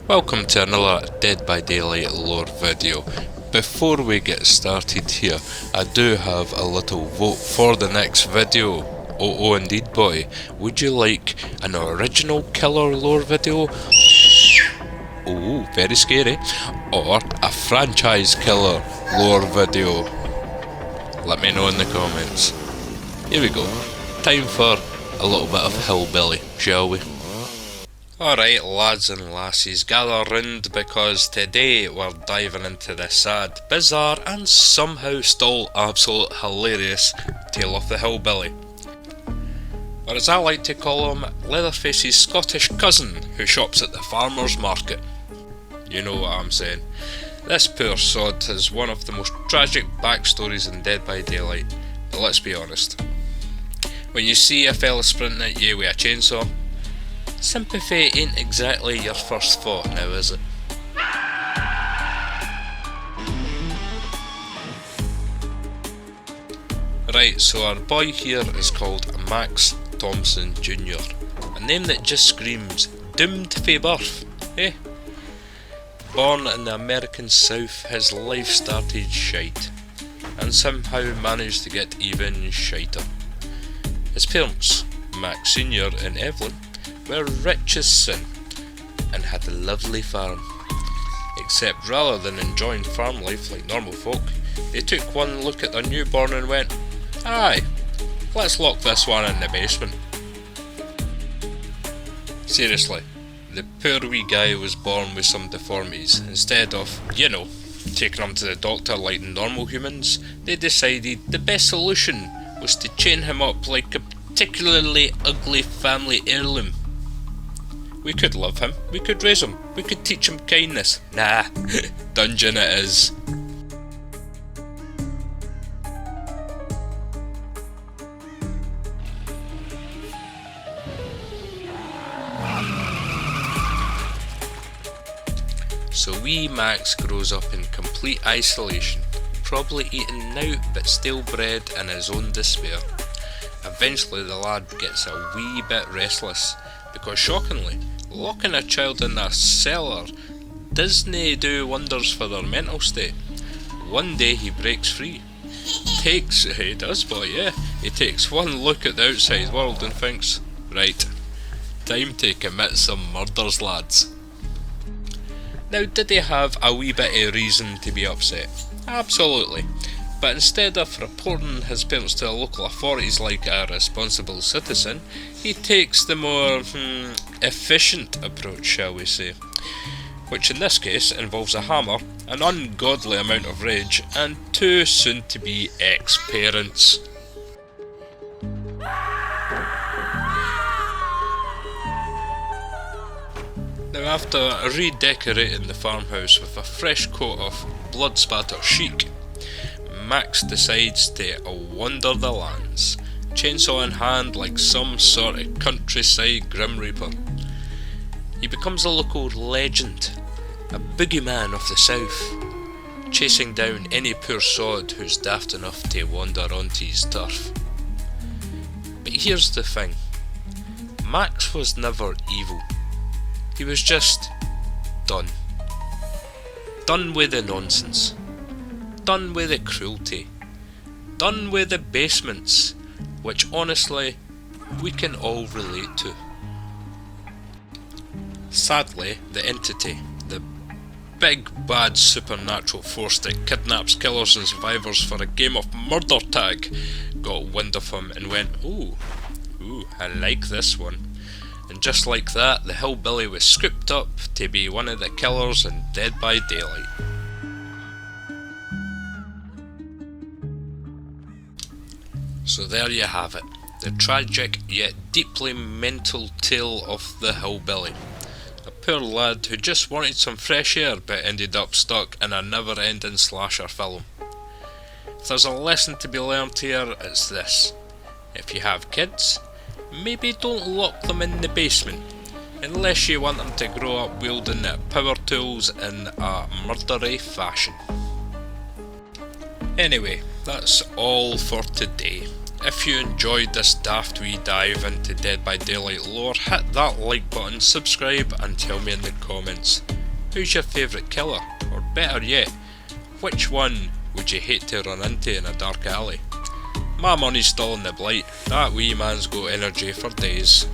Welcome to another Dead by Daylight lore video. Before we get started here, I do have a little vote for the next video. Oh indeed boy, would you like an original killer lore video? Oh, very scary. Or a franchise killer lore video? Let me know in the comments. Here we go. Time for a little bit of Hillbilly, shall we? Alright lads and lassies, gather round because today we're diving into the sad, bizarre and somehow still absolute hilarious tale of the Hillbilly. Or as I like to call him, Leatherface's Scottish cousin who shops at the farmer's market. You know what I'm saying. This poor sod has one of the most tragic backstories in Dead by Daylight, but let's be honest. When you see a fella sprinting at you with a chainsaw, sympathy ain't exactly your first thought now, is it? Right, so our boy here is called Max Thompson Jr. A name that just screams doomed fae birth, eh? Born in the American South, his life started shite, and somehow managed to get even shiter. His parents, Max Sr. and Evelyn, were rich as sin, and had a lovely farm. Except rather than enjoying farm life like normal folk, they took one look at their newborn and went, "Aye, let's lock this one in the basement." Seriously, the poor wee guy was born with some deformities. Instead of, taking him to the doctor like normal humans, they decided the best solution was to chain him up like a particularly ugly family heirloom. We could love him, we could raise him, we could teach him kindness. Nah, dungeon it is. So wee Max grows up in complete isolation, probably eating now but stale bread in his own despair. Eventually the lad gets a wee bit restless, because shockingly, locking a child in a cellar doesn't do wonders for their mental state. One day he breaks free. He takes one look at the outside world and thinks, right, time to commit some murders, lads. Now, did he have a wee bit of reason to be upset? Absolutely. But instead of reporting his parents to the local authorities like a responsible citizen, he takes the more efficient approach, shall we say, which in this case involves a hammer, an ungodly amount of rage, and two soon-to-be ex-parents. Now, after redecorating the farmhouse with a fresh coat of blood-spattered chic, Max decides to wander the lands, chainsaw in hand like some sort of countryside Grim Reaper. He becomes a local legend, a boogeyman of the south, chasing down any poor sod who's daft enough to wander onto his turf. But here's the thing, Max was never evil, he was just done. Done with the nonsense. Done with the cruelty, done with the basements, which honestly, we can all relate to. Sadly, the entity, the big bad supernatural force that kidnaps killers and survivors for a game of murder tag, got wind of him and went, ooh, I like this one. And just like that, the Hillbilly was scooped up to be one of the killers in Dead by Daylight. So there you have it, the tragic yet deeply mental tale of the Hillbilly. A poor lad who just wanted some fresh air but ended up stuck in a never-ending slasher film. If there's a lesson to be learned here, it's this. If you have kids, maybe don't lock them in the basement, unless you want them to grow up wielding power tools in a murdery fashion. Anyway, that's all for today. If you enjoyed this daft wee dive into Dead by Daylight lore, hit that like button, subscribe and tell me in the comments. Who's your favourite killer? Or better yet, which one would you hate to run into in a dark alley? My money's still on the Blight. That wee man's got energy for days.